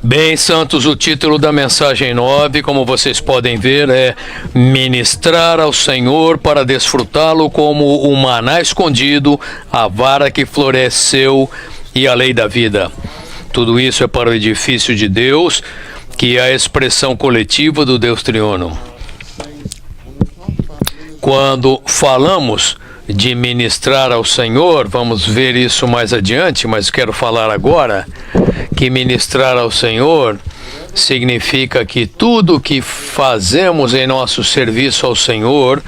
Bem, santos, o título da mensagem 9, como vocês podem ver, é Ministrar ao Senhor para desfrutá-lo como o maná escondido, a vara que floresceu e a lei da vida. Tudo isso é para o edifício de Deus, que é a expressão coletiva do Deus triuno. Quando falamos de ministrar ao Senhor, vamos ver isso mais adiante, mas quero falar agora que ministrar ao Senhor significa que tudo que fazemos em nosso serviço ao Senhor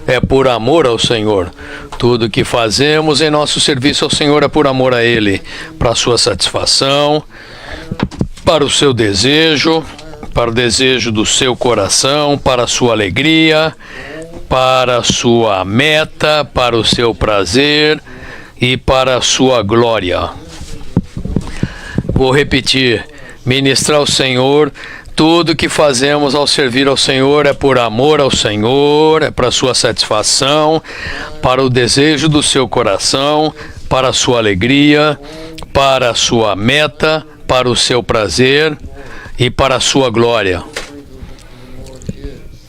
é por amor ao Senhor. Tudo que fazemos em nosso serviço ao Senhor é por amor a Ele, para a sua satisfação, para o seu desejo, para o desejo do seu coração, para a sua alegria, para a sua meta, para o seu prazer e para a sua glória. Vou repetir: ministrar ao Senhor, tudo que fazemos ao servir ao Senhor é por amor ao Senhor, é para a sua satisfação, para o desejo do seu coração, para a sua alegria, para a sua meta, para o seu prazer e para a sua glória.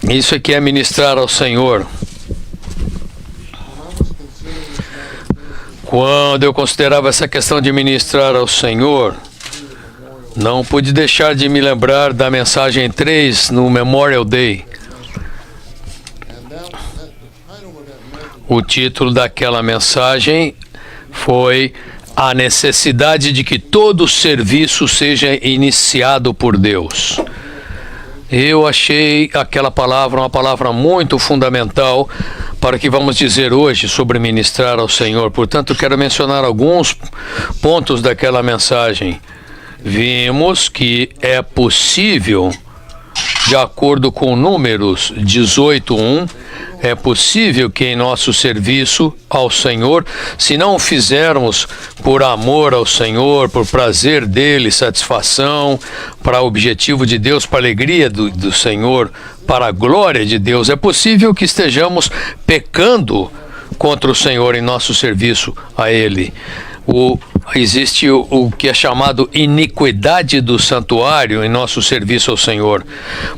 Isso aqui é ministrar ao Senhor. Quando eu considerava essa questão de ministrar ao Senhor, não pude deixar de me lembrar da mensagem 3 no Memorial Day. O título daquela mensagem foi A Necessidade de que todo serviço seja iniciado por Deus. Eu achei aquela palavra uma palavra muito fundamental para o que vamos dizer hoje sobre ministrar ao Senhor. Portanto, quero mencionar alguns pontos daquela mensagem. Vimos que é possível, de acordo com Números 18:1, é possível que em nosso serviço ao Senhor, se não o fizermos por amor ao Senhor, por prazer dele, satisfação, para o objetivo de Deus, para a alegria do Senhor, para a glória de Deus, é possível que estejamos pecando contra o Senhor em nosso serviço a Ele. Existe o que é chamado iniquidade do santuário em nosso serviço ao Senhor.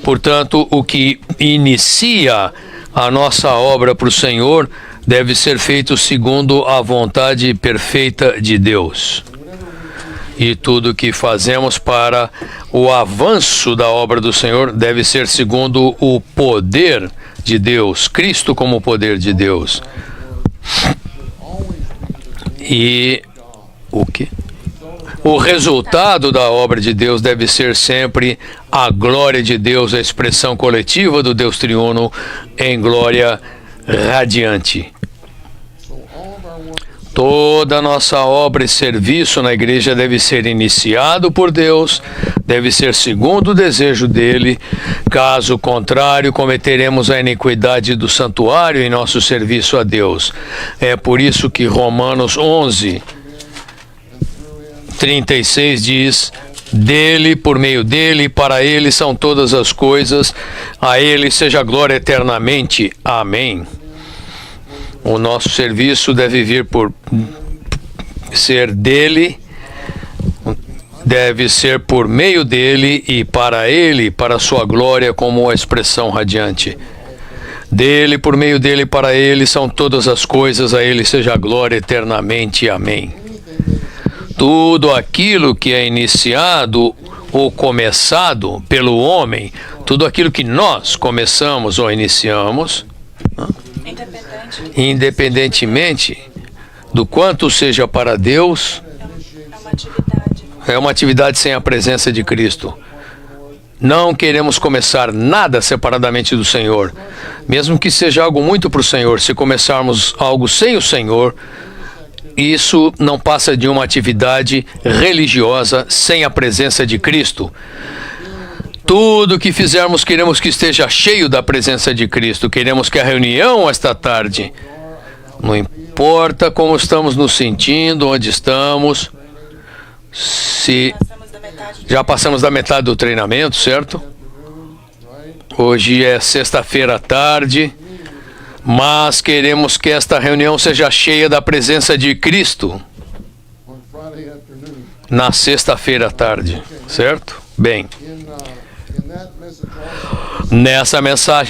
Portanto, o que inicia a nossa obra para o Senhor deve ser feito segundo a vontade perfeita de Deus. E tudo que fazemos para o avanço da obra do Senhor deve ser segundo o poder de Deus, Cristo como poder de Deus. E o resultado da obra de Deus deve ser sempre a glória de Deus, a expressão coletiva do Deus triuno em glória radiante. Toda a nossa obra e serviço na igreja deve ser iniciado por Deus, deve ser segundo o desejo dele. Caso contrário, cometeremos a iniquidade do santuário em nosso serviço a Deus. É por isso que Romanos 11:36 diz: dele, por meio dele, para ele são todas as coisas, a ele seja glória eternamente. Amém. O nosso serviço deve vir por ser dele, deve ser por meio dele e para ele, para a sua glória como a expressão radiante. Dele, por meio dele, para ele são todas as coisas, a ele seja a glória eternamente. Amém. Tudo aquilo que é iniciado ou começado pelo homem, tudo aquilo que nós começamos ou iniciamos, independentemente do quanto seja para Deus, é uma atividade sem a presença de Cristo. Não queremos começar nada separadamente do Senhor, mesmo que seja algo muito para o Senhor. Se começarmos algo sem o Senhor, isso não passa de uma atividade religiosa sem a presença de Cristo. Tudo que fizermos, queremos que esteja cheio da presença de Cristo. Queremos que a reunião esta tarde, não importa como estamos nos sentindo, onde estamos, se já passamos da metade do treinamento, certo? Hoje é sexta-feira à tarde, mas queremos que esta reunião seja cheia da presença de Cristo na sexta-feira à tarde, certo? Bem,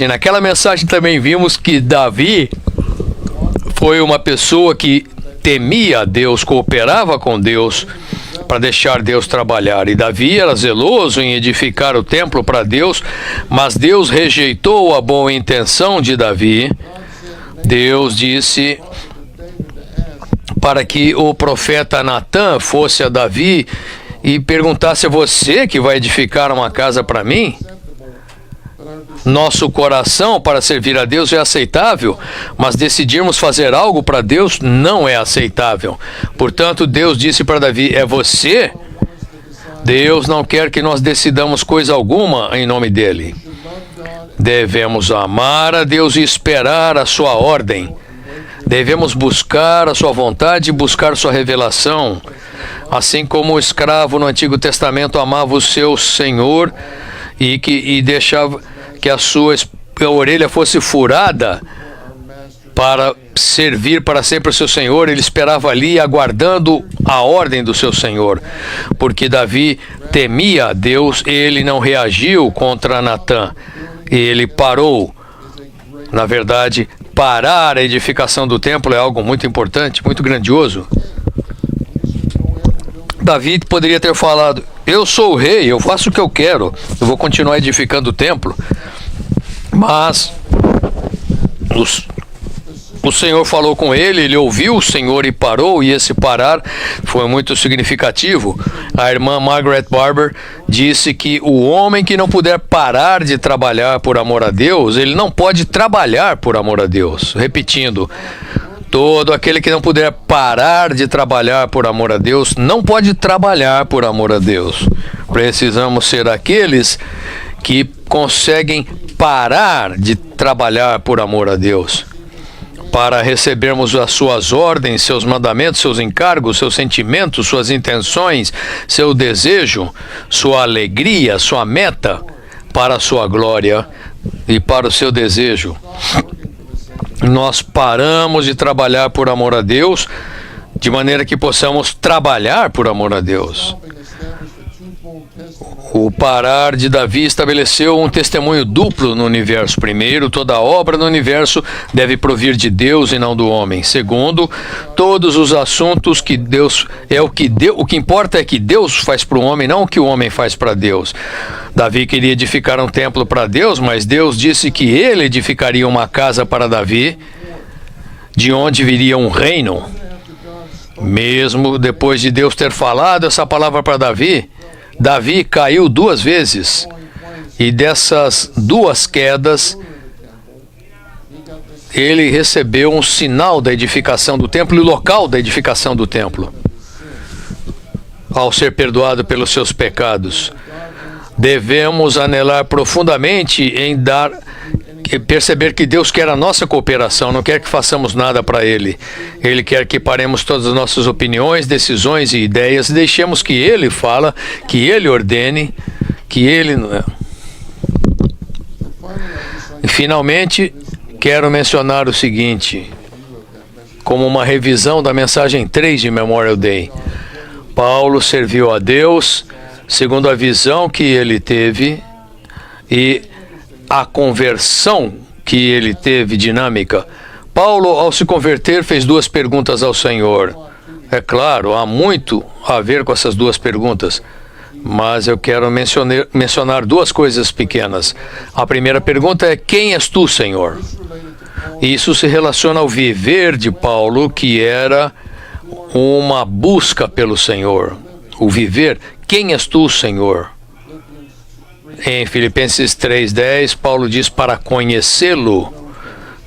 naquela mensagem também vimos que Davi foi uma pessoa que temia a Deus, cooperava com Deus para deixar Deus trabalhar. E Davi era zeloso em edificar o templo para Deus, mas Deus rejeitou a boa intenção de Davi. Deus disse para que o profeta Natã fosse a Davi e perguntasse: é você que vai edificar uma casa para mim? Nosso coração para servir a Deus é aceitável, mas decidirmos fazer algo para Deus não é aceitável. Portanto, Deus disse para Davi: é você? Deus não quer que nós decidamos coisa alguma em nome dele. Devemos amar a Deus e esperar a sua ordem. Devemos buscar a sua vontade e buscar sua revelação. Assim como o escravo no Antigo Testamento amava o seu senhor e deixava que a sua orelha fosse furada para servir para sempre o seu senhor, ele esperava ali aguardando a ordem do seu senhor. Porque Davi temia a Deus, ele não reagiu contra Natã. Ele parou. Na verdade, parar a edificação do templo é algo muito importante, muito grandioso. Davi poderia ter falado: eu sou o rei, eu faço o que eu quero, eu vou continuar edificando o templo. Mas o Senhor falou com ele, ele ouviu o Senhor e parou, e esse parar foi muito significativo. A irmã Margaret Barber disse que o homem que não puder parar de trabalhar por amor a Deus, ele não pode trabalhar por amor a Deus. Repetindo, todo aquele que não puder parar de trabalhar por amor a Deus, não pode trabalhar por amor a Deus. Precisamos ser aqueles que conseguem parar de trabalhar por amor a Deus, para recebermos as suas ordens, seus mandamentos, seus encargos, seus sentimentos, suas intenções, seu desejo, sua alegria, sua meta, para a sua glória e para o seu desejo. Nós paramos de trabalhar por amor a Deus, de maneira que possamos trabalhar por amor a Deus. O parar de Davi estabeleceu um testemunho duplo no universo. Primeiro, toda obra no universo deve provir de Deus e não do homem. Segundo, todos os assuntos que Deus o que importa é que Deus faz para o homem, não o que o homem faz para Deus. Davi queria edificar um templo para Deus, mas Deus disse que ele edificaria uma casa para Davi, de onde viria um reino. Mesmo depois de Deus ter falado essa palavra para Davi, Davi caiu 2 vezes, e dessas 2 quedas, ele recebeu um sinal da edificação do templo e o local da edificação do templo, ao ser perdoado pelos seus pecados. Devemos anelar profundamente em perceber que Deus quer a nossa cooperação, não quer que façamos nada para Ele. Ele quer que paremos todas as nossas opiniões, decisões e ideias e deixemos que Ele fala, que Ele ordene, que Ele... E finalmente, quero mencionar o seguinte, como uma revisão da mensagem 3 de Memorial Day. Paulo serviu a Deus segundo a visão que ele teve e a conversão que ele teve dinâmica. Paulo, ao se converter, fez 2 perguntas ao Senhor. É claro, há muito a ver com essas 2 perguntas, mas eu quero mencionar 2 coisas pequenas. A primeira pergunta é: quem és tu, Senhor? Isso se relaciona ao viver de Paulo, que era uma busca pelo Senhor. O viver, quem és tu, Senhor? Em Filipenses 3:10, Paulo diz para conhecê-lo.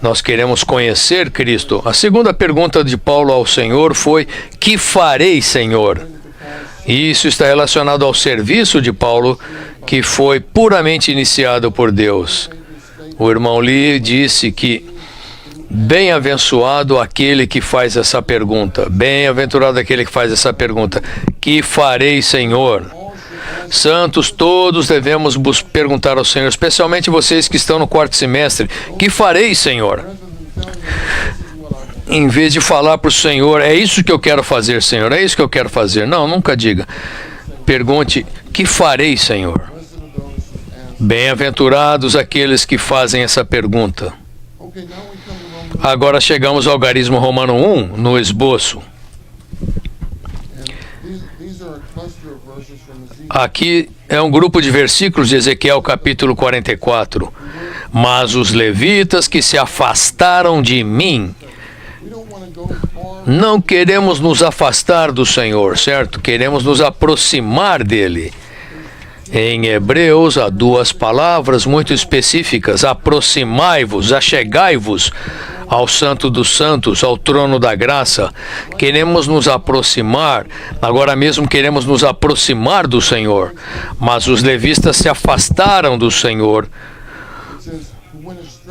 Nós queremos conhecer Cristo. A segunda pergunta de Paulo ao Senhor foi: que farei, Senhor? E isso está relacionado ao serviço de Paulo, que foi puramente iniciado por Deus. O irmão Lee disse que bem-aventurado aquele que faz essa pergunta. Bem-aventurado aquele que faz essa pergunta. Que farei, Senhor? Santos, todos devemos perguntar ao Senhor, especialmente vocês que estão no 4º semestre: que farei, Senhor? Em vez de falar para o Senhor: é isso que eu quero fazer, Senhor, é isso que eu quero fazer. Não, nunca diga: pergunte: que farei, Senhor? Bem-aventurados aqueles que fazem essa pergunta. Agora chegamos ao algarismo romano 1, no esboço. Aqui é um grupo de versículos de Ezequiel capítulo 44. Mas os levitas que se afastaram de mim. Não queremos nos afastar do Senhor, certo? Queremos nos aproximar dele. Em Hebreus há duas palavras muito específicas: aproximai-vos, achegai-vos ao Santo dos Santos, ao trono da graça. Queremos nos aproximar, agora mesmo queremos nos aproximar do Senhor, mas os levitas se afastaram do Senhor,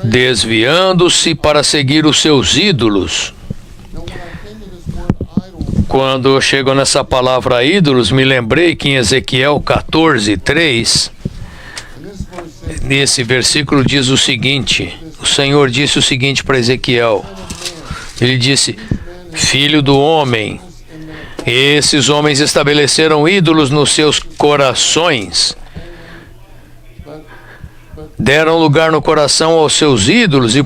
desviando-se para seguir os seus ídolos. Quando eu chego nessa palavra ídolos, me lembrei que em Ezequiel 14:3, nesse versículo diz o seguinte: o Senhor disse o seguinte para Ezequiel. Ele disse: filho do homem, esses homens estabeleceram ídolos nos seus corações, deram lugar no coração aos seus ídolos e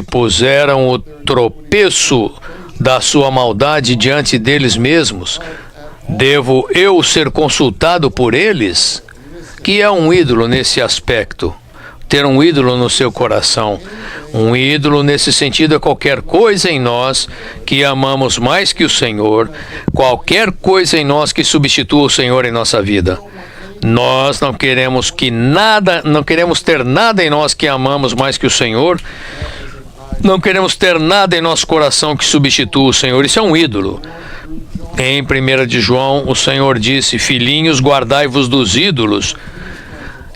puseram o tropeço da sua maldade diante deles mesmos. Devo eu ser consultado por eles? Que é um ídolo nesse aspecto? Ter um ídolo no seu coração. Um ídolo nesse sentido é qualquer coisa em nós que amamos mais que o Senhor, qualquer coisa em nós que substitua o Senhor em nossa vida. Nós não queremos ter nada em nós que amamos mais que o Senhor. Não queremos ter nada em nosso coração que substitua o Senhor. Isso é um ídolo. Em 1 de João, o Senhor disse: filhinhos, guardai-vos dos ídolos.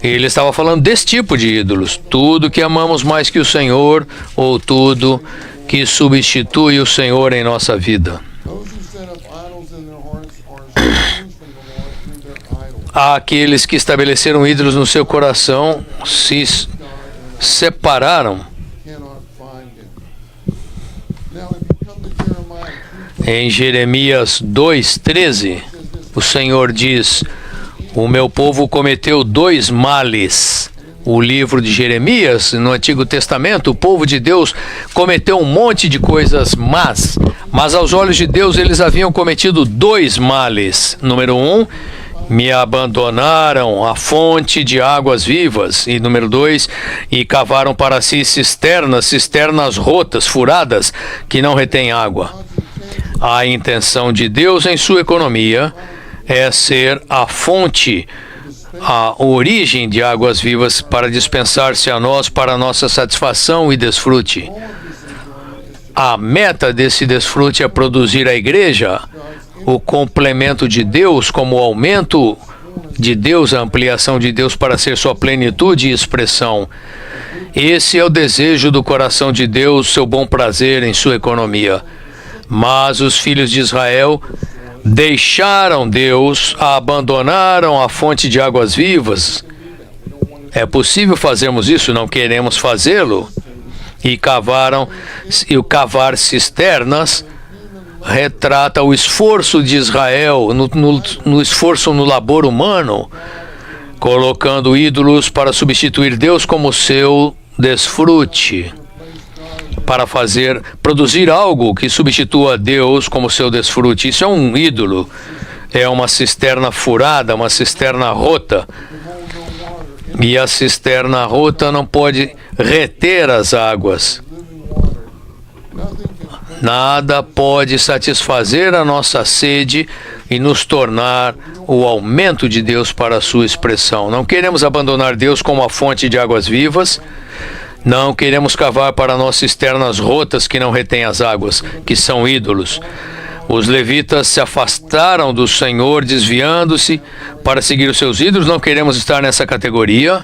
Ele estava falando desse tipo de ídolos. Tudo que amamos mais que o Senhor, ou tudo que substitui o Senhor em nossa vida. Aqueles que estabeleceram ídolos no seu coração se separaram. Em Jeremias 2:13, o Senhor diz: o meu povo cometeu dois males. O livro de Jeremias, no Antigo Testamento, o povo de Deus cometeu um monte de coisas más, mas aos olhos de Deus eles haviam cometido dois males. Número 1, me abandonaram a fonte de águas vivas. E número 2, e cavaram para si cisternas rotas, furadas, que não retêm água. A intenção de Deus em sua economia é ser a fonte, a origem de águas vivas para dispensar-se a nós para nossa satisfação e desfrute. A meta desse desfrute é produzir a igreja, o complemento de Deus como o aumento de Deus, a ampliação de Deus para ser sua plenitude e expressão. Esse é o desejo do coração de Deus, seu bom prazer em sua economia. Mas os filhos de Israel deixaram Deus, abandonaram a fonte de águas vivas. É possível fazermos isso? Não queremos fazê-lo. E o cavar cisternas retrata o esforço de Israel, no esforço no labor humano, colocando ídolos para substituir Deus como seu desfrute, para produzir algo que substitua Deus como seu desfrute. Isso é um ídolo, é uma cisterna furada, uma cisterna rota. E a cisterna rota não pode reter as águas. Nada pode satisfazer a nossa sede e nos tornar o aumento de Deus para a sua expressão. Não queremos abandonar Deus como a fonte de águas vivas. Não queremos cavar para nós cisternas rotas que não retêm as águas, que são ídolos. Os levitas se afastaram do Senhor, desviando-se para seguir os seus ídolos. Não queremos estar nessa categoria.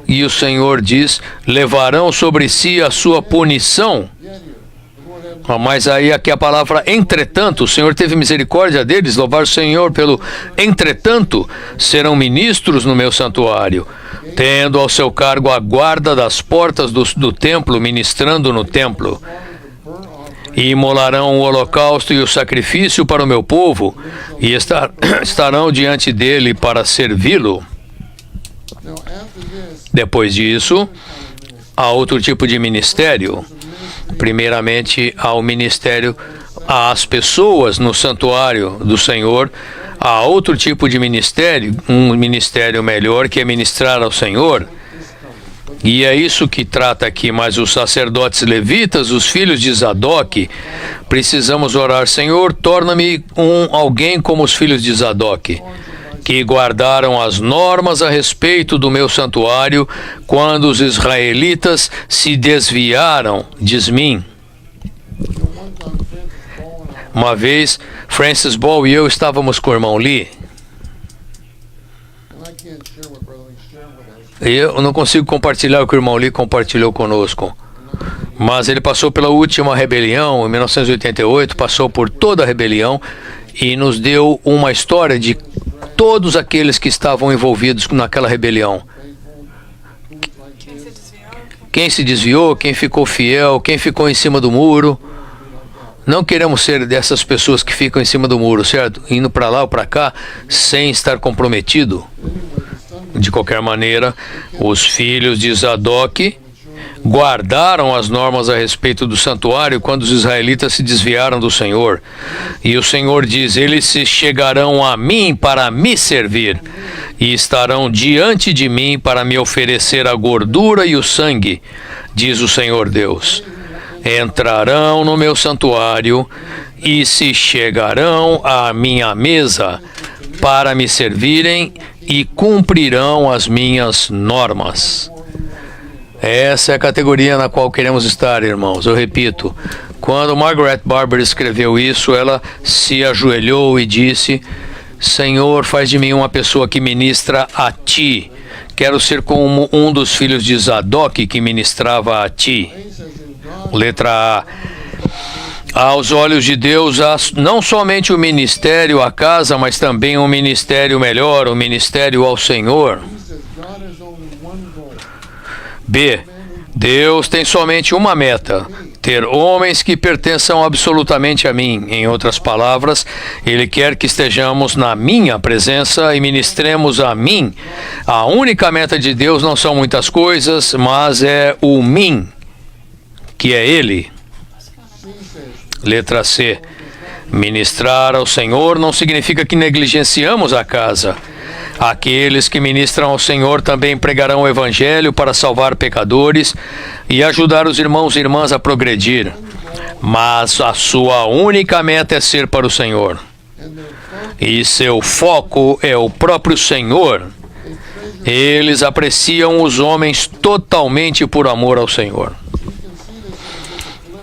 E o Senhor diz: levarão sobre si a sua punição. Mas aí aqui a palavra entretanto, o Senhor teve misericórdia deles, louvar o Senhor pelo entretanto, serão ministros no meu santuário, tendo ao seu cargo a guarda das portas do templo, ministrando no templo. e imolarão o holocausto e o sacrifício para o meu povo, e estarão diante dele para servi-lo. Depois disso, há outro tipo de ministério. Primeiramente, há o ministério às pessoas no santuário do Senhor. Há outro tipo de ministério, um ministério melhor, que é ministrar ao Senhor. E é isso que trata aqui. Mas os sacerdotes levitas, os filhos de Zadok, precisamos orar: Senhor, torna-me alguém como os filhos de Zadok, que guardaram as normas a respeito do meu santuário quando os israelitas se desviaram de mim. Uma vez, Francis Ball e eu estávamos com o irmão Lee. Eu não consigo compartilhar o que o irmão Lee compartilhou conosco. Mas ele passou pela última rebelião, em 1988, passou por toda a rebelião e nos deu uma história de todos aqueles que estavam envolvidos naquela rebelião. Quem se desviou, quem ficou fiel, quem ficou em cima do muro. Não queremos ser dessas pessoas que ficam em cima do muro, certo? Indo para lá ou para cá, sem estar comprometido. De qualquer maneira, os filhos de Zadok guardaram as normas a respeito do santuário quando os israelitas se desviaram do Senhor. E o Senhor diz: eles se chegarão a mim para me servir, e estarão diante de mim para me oferecer a gordura e o sangue, diz o Senhor Deus. Entrarão no meu santuário e se chegarão à minha mesa para me servirem e cumprirão as minhas normas. Essa é a categoria na qual queremos estar, irmãos. Eu repito, quando Margaret Barber escreveu isso, ela se ajoelhou e disse: Senhor, faz de mim uma pessoa que ministra a Ti. Quero ser como um dos filhos de Zadok que ministrava a Ti. Letra A. Aos olhos de Deus, há não somente o ministério à casa, mas também um ministério melhor, o ministério ao Senhor. B. Deus tem somente uma meta: ter homens que pertençam absolutamente a mim. Em outras palavras, Ele quer que estejamos na minha presença e ministremos a mim. A única meta de Deus não são muitas coisas, mas é o mim, que é Ele. Letra C. Ministrar ao Senhor não significa que negligenciamos a casa. Aqueles que ministram ao Senhor também pregarão o Evangelho para salvar pecadores e ajudar os irmãos e irmãs a progredir. Mas a sua única meta é ser para o Senhor. E seu foco é o próprio Senhor. Eles apreciam os homens totalmente por amor ao Senhor.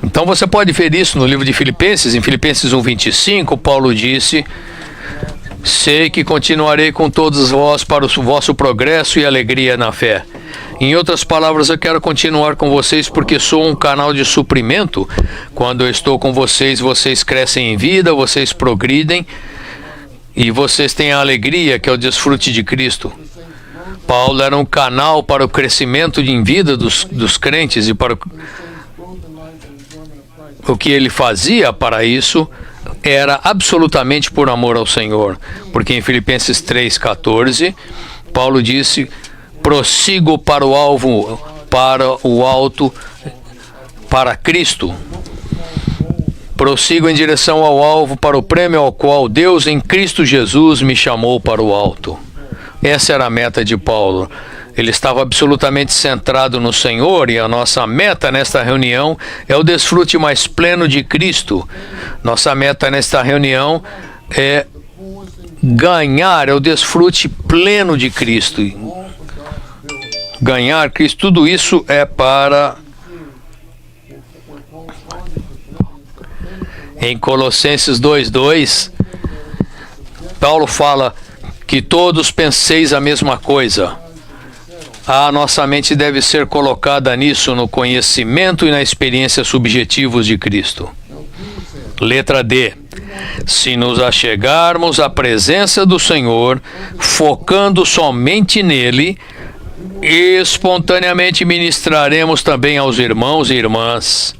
Então você pode ver isso no livro de Filipenses. Em Filipenses 1:25, Paulo disse: sei que continuarei com todos vós para o vosso progresso e alegria na fé. Em outras palavras, eu quero continuar com vocês porque sou um canal de suprimento. Quando eu estou com vocês, vocês crescem em vida, vocês progridem e vocês têm a alegria que é o desfrute de Cristo. Paulo era um canal para o crescimento em vida dos crentes, e para o que ele fazia para isso era absolutamente por amor ao Senhor. Porque em Filipenses 3:14, Paulo disse: prossigo para o alvo, para o alto, para Cristo. Prossigo em direção ao alvo, para o prêmio ao qual Deus em Cristo Jesus me chamou para o alto. Essa era a meta de Paulo. Ele estava absolutamente centrado no Senhor, e a nossa meta nesta reunião é o desfrute mais pleno de Cristo. Nossa meta nesta reunião é ganhar, é o desfrute pleno de Cristo. Ganhar Cristo, tudo isso é para... Em Colossenses 2:2, Paulo fala que todos penseis a mesma coisa. A nossa mente deve ser colocada nisso, no conhecimento e na experiência subjetivos de Cristo. Letra D. Se nos achegarmos à presença do Senhor, focando somente nele, espontaneamente ministraremos também aos irmãos e irmãs.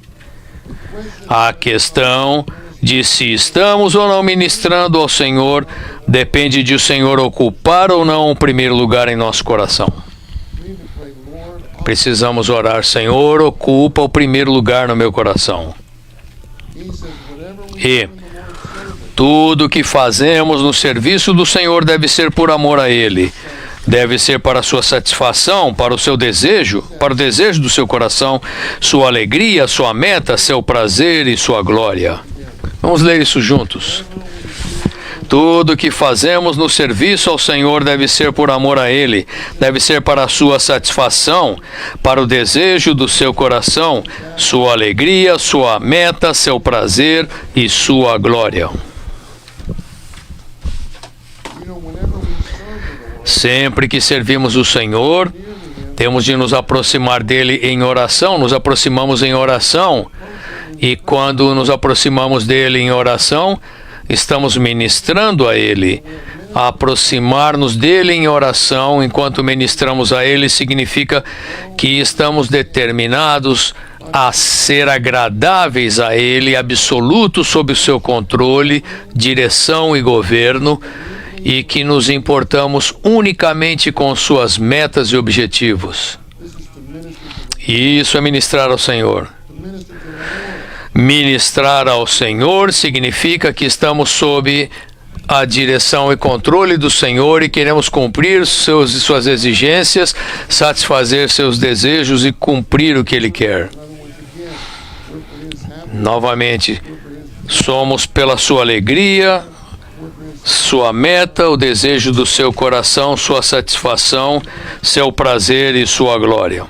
A questão de se estamos ou não ministrando ao Senhor depende de o Senhor ocupar ou não o primeiro lugar em nosso coração. Precisamos orar: Senhor, ocupa o primeiro lugar no meu coração. E tudo que fazemos no serviço do Senhor deve ser por amor a Ele. Deve ser para a sua satisfação, para o seu desejo, para o desejo do seu coração, sua alegria, sua meta, seu prazer e sua glória. Vamos ler isso juntos. Tudo que fazemos no serviço ao Senhor deve ser por amor a Ele, deve ser para a sua satisfação, para o desejo do seu coração, sua alegria, sua meta, seu prazer e sua glória. Sempre que servimos o Senhor, temos de nos aproximar dele em oração, nos aproximamos em oração, e quando nos aproximamos dele em oração, estamos ministrando a Ele. Aproximar-nos dele em oração enquanto ministramos a Ele significa que estamos determinados a ser agradáveis a Ele, absolutos sob o seu controle, direção e governo, e que nos importamos unicamente com suas metas e objetivos. Isso é ministrar ao Senhor. Ministrar ao Senhor significa que estamos sob a direção e controle do Senhor e queremos cumprir suas exigências, satisfazer seus desejos e cumprir o que Ele quer. Novamente, somos pela sua alegria, sua meta, o desejo do seu coração, sua satisfação, seu prazer e sua glória.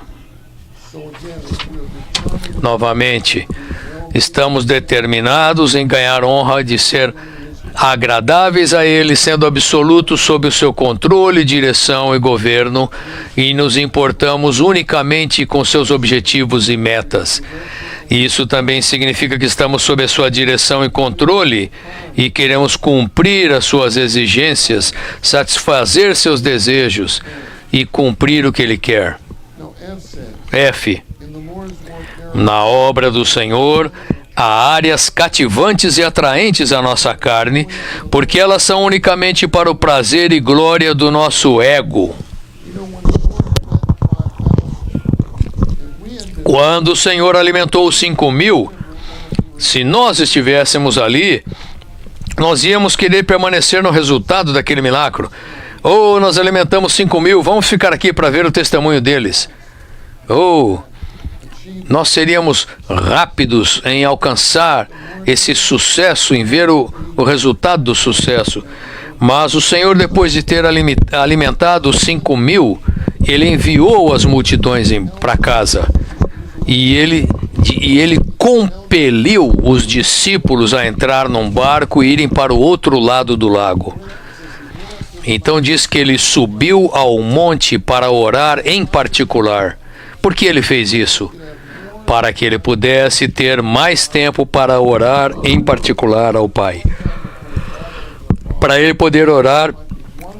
Novamente, estamos determinados em ganhar honra de ser agradáveis a Ele, sendo absolutos sob o seu controle, direção e governo, e nos importamos unicamente com seus objetivos e metas. Isso também significa que estamos sob a sua direção e controle e queremos cumprir as suas exigências, satisfazer seus desejos e cumprir o que Ele quer. F. Na obra do Senhor, há áreas cativantes e atraentes à nossa carne, porque elas são unicamente para o prazer e glória do nosso ego. Quando o Senhor alimentou os 5.000, se nós estivéssemos ali, nós íamos querer permanecer no resultado daquele milagre. Ou nós alimentamos 5.000, vamos ficar aqui para ver o testemunho deles. Ou nós seríamos rápidos em alcançar esse sucesso, em ver o resultado do sucesso. Mas o Senhor, depois de ter alimentado os 5.000, Ele enviou as multidões para casa. E ele compeliu os discípulos a entrar num barco e irem para o outro lado do lago. Então diz que ele subiu ao monte para orar em particular. Por que ele fez isso? Para que ele pudesse ter mais tempo para orar em particular ao Pai. Para ele poder orar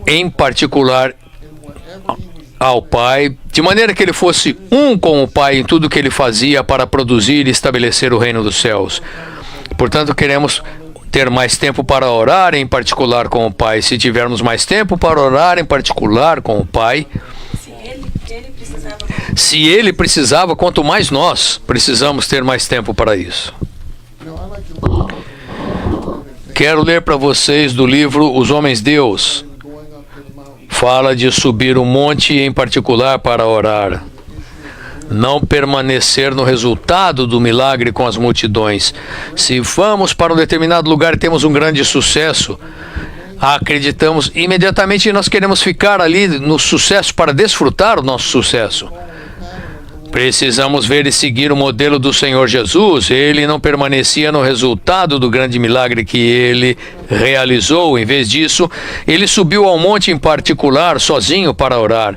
em particular ao Pai, de maneira que ele fosse um com o Pai em tudo que ele fazia para produzir e estabelecer o reino dos céus. Portanto, queremos ter mais tempo para orar em particular com o Pai. Se tivermos mais tempo para orar em particular com o Pai, se ele precisava, quanto mais nós precisamos ter mais tempo para isso. Quero ler para vocês do livro Os Homens Deus. Fala de subir um monte em particular para orar. Não permanecer no resultado do milagre com as multidões. Se vamos para um determinado lugar e temos um grande sucesso, acreditamos imediatamente e nós queremos ficar ali no sucesso para desfrutar o nosso sucesso. Precisamos ver e seguir o modelo do Senhor Jesus. Ele não permanecia no resultado do grande milagre que ele realizou. Em vez disso, ele subiu ao monte em particular, sozinho, para orar.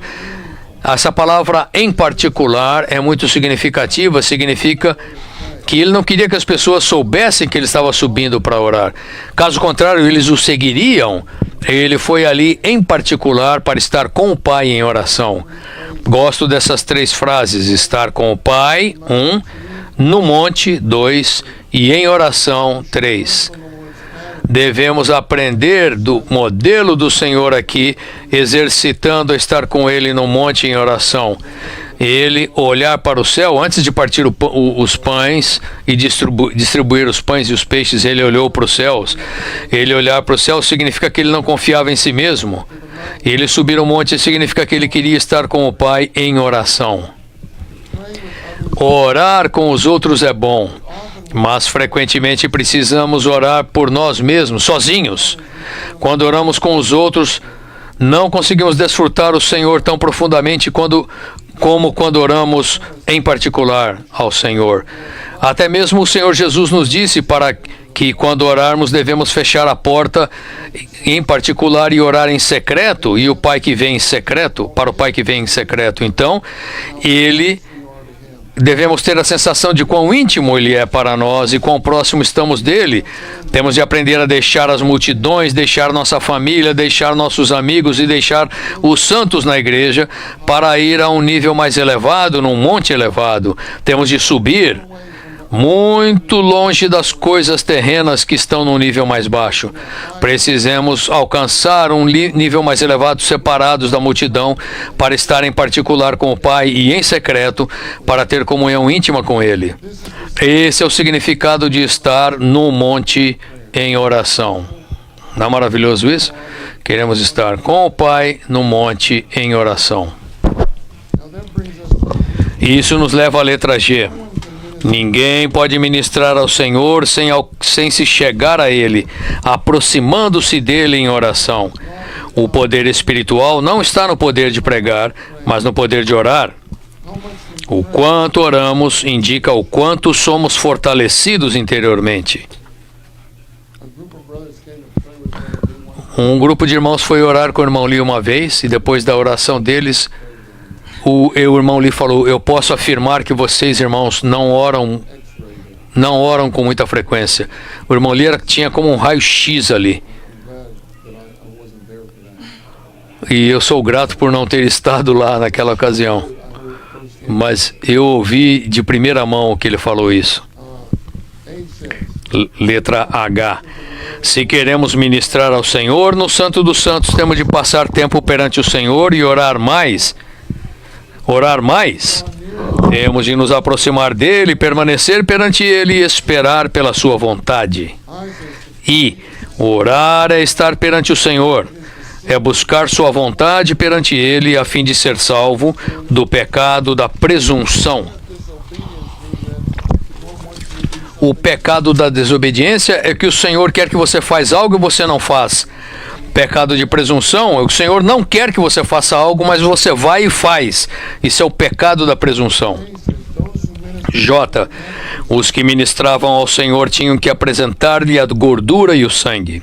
Essa palavra em particular é muito significativa. Significa que ele não queria que as pessoas soubessem que ele estava subindo para orar. Caso contrário, eles o seguiriam. Ele foi ali em particular para estar com o Pai em oração. Gosto dessas 3 frases: estar com o Pai, no monte, 2, e em oração, 3. Devemos aprender do modelo do Senhor aqui, exercitando a estar com Ele no monte em oração. Ele olhar para o céu, antes de partir os pães e distribuir os pães e os peixes, ele olhou para os céus. Ele olhar para o céu significa que ele não confiava em si mesmo. Ele subir o monte significa que ele queria estar com o Pai em oração. Orar com os outros é bom, mas frequentemente precisamos orar por nós mesmos, sozinhos. Quando oramos com os outros, não conseguimos desfrutar o Senhor tão profundamente como quando oramos em particular ao Senhor. Até mesmo o Senhor Jesus nos disse para que quando orarmos devemos fechar a porta em particular e orar em secreto, e o Pai que vem em secreto, para o Pai que vem em secreto. Então, devemos ter a sensação de quão íntimo Ele é para nós e quão próximo estamos dEle. Temos de aprender a deixar as multidões, deixar nossa família, deixar nossos amigos e deixar os santos na igreja para ir a um nível mais elevado, num monte elevado. Temos de subir muito longe das coisas terrenas que estão no nível mais baixo. Precisamos alcançar um nível mais elevado, separados da multidão, para estar em particular com o Pai e em secreto, para ter comunhão íntima com Ele. Esse é o significado de estar no monte em oração. Não é maravilhoso isso? Queremos estar com o Pai no monte em oração. E isso nos leva à letra G. Ninguém pode ministrar ao Senhor sem se chegar a Ele, aproximando-se dEle em oração. O poder espiritual não está no poder de pregar, mas no poder de orar. O quanto oramos indica o quanto somos fortalecidos interiormente. Um grupo de irmãos foi orar com o irmão Lee uma vez, e depois da oração deles, o irmão Lee falou: eu posso afirmar que vocês, irmãos, não oram com muita frequência. O irmão Lee tinha como um raio-x ali. E eu sou grato por não ter estado lá naquela ocasião. Mas eu ouvi de primeira mão que ele falou isso. Letra H. Se queremos ministrar ao Senhor, no Santo dos Santos temos de passar tempo perante o Senhor e orar mais. Temos de nos aproximar dEle, permanecer perante Ele e esperar pela sua vontade. E orar é estar perante o Senhor, é buscar sua vontade perante Ele a fim de ser salvo do pecado da presunção. O pecado da desobediência é que o Senhor quer que você faça algo e você não faz. Pecado de presunção é que o Senhor não quer que você faça algo, mas você vai e faz. Isso é o pecado da presunção. J. Os que ministravam ao Senhor tinham que apresentar-lhe a gordura e o sangue.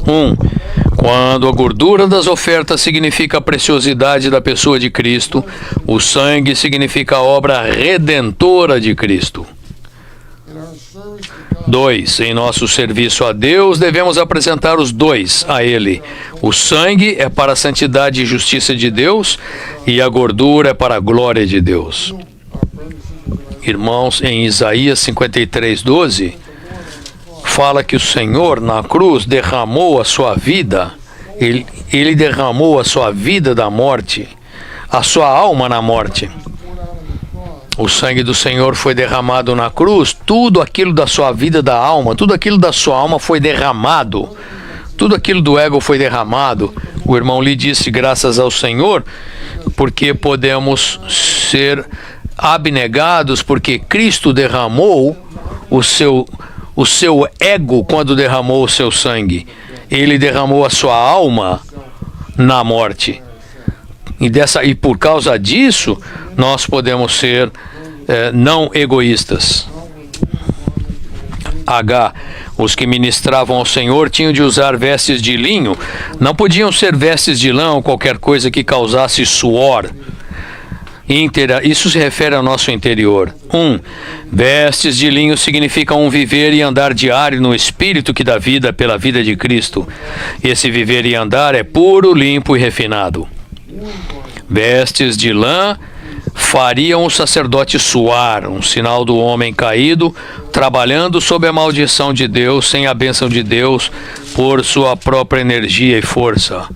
1. Quando a gordura das ofertas significa a preciosidade da pessoa de Cristo, o sangue significa a obra redentora de Cristo. 2. Em nosso serviço a Deus, devemos apresentar os dois a Ele. O sangue é para a santidade e justiça de Deus, e a gordura é para a glória de Deus. Irmãos, em Isaías 53:12, fala que o Senhor, na cruz, derramou a sua vida. Ele derramou a sua vida da morte, a sua alma na morte. O sangue do Senhor foi derramado na cruz, tudo aquilo da sua vida, da alma, tudo aquilo da sua alma foi derramado, tudo aquilo do ego foi derramado. O irmão Lee disse: graças ao Senhor, porque podemos ser abnegados, porque Cristo derramou o seu ego quando derramou o seu sangue. Ele derramou a sua alma na morte. E por causa disso, nós podemos ser não egoístas. H. Os que ministravam ao Senhor tinham de usar vestes de linho. Não podiam ser vestes de lã ou qualquer coisa que causasse suor. Isso se refere ao nosso interior. 1. Vestes de linho significam um viver e andar diário no Espírito que dá vida pela vida de Cristo. Esse viver e andar é puro, limpo e refinado. Vestes de lã fariam o sacerdote suar, um sinal do homem caído, trabalhando sob a maldição de Deus, sem a bênção de Deus, por sua própria energia e força.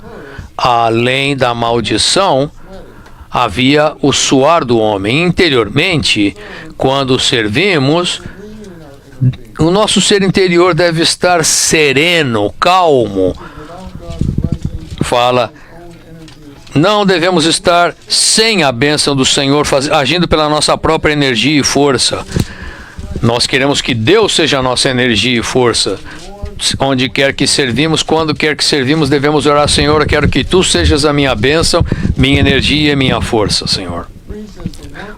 Além da maldição, havia o suar do homem. Interiormente, quando servimos, o nosso ser interior deve estar sereno, calmo. Fala, não devemos estar sem a bênção do Senhor, agindo pela nossa própria energia e força. Nós queremos que Deus seja a nossa energia e força. Onde quer que servimos, quando quer que servimos, devemos orar: Senhor, eu quero que Tu sejas a minha bênção, minha energia e minha força, Senhor.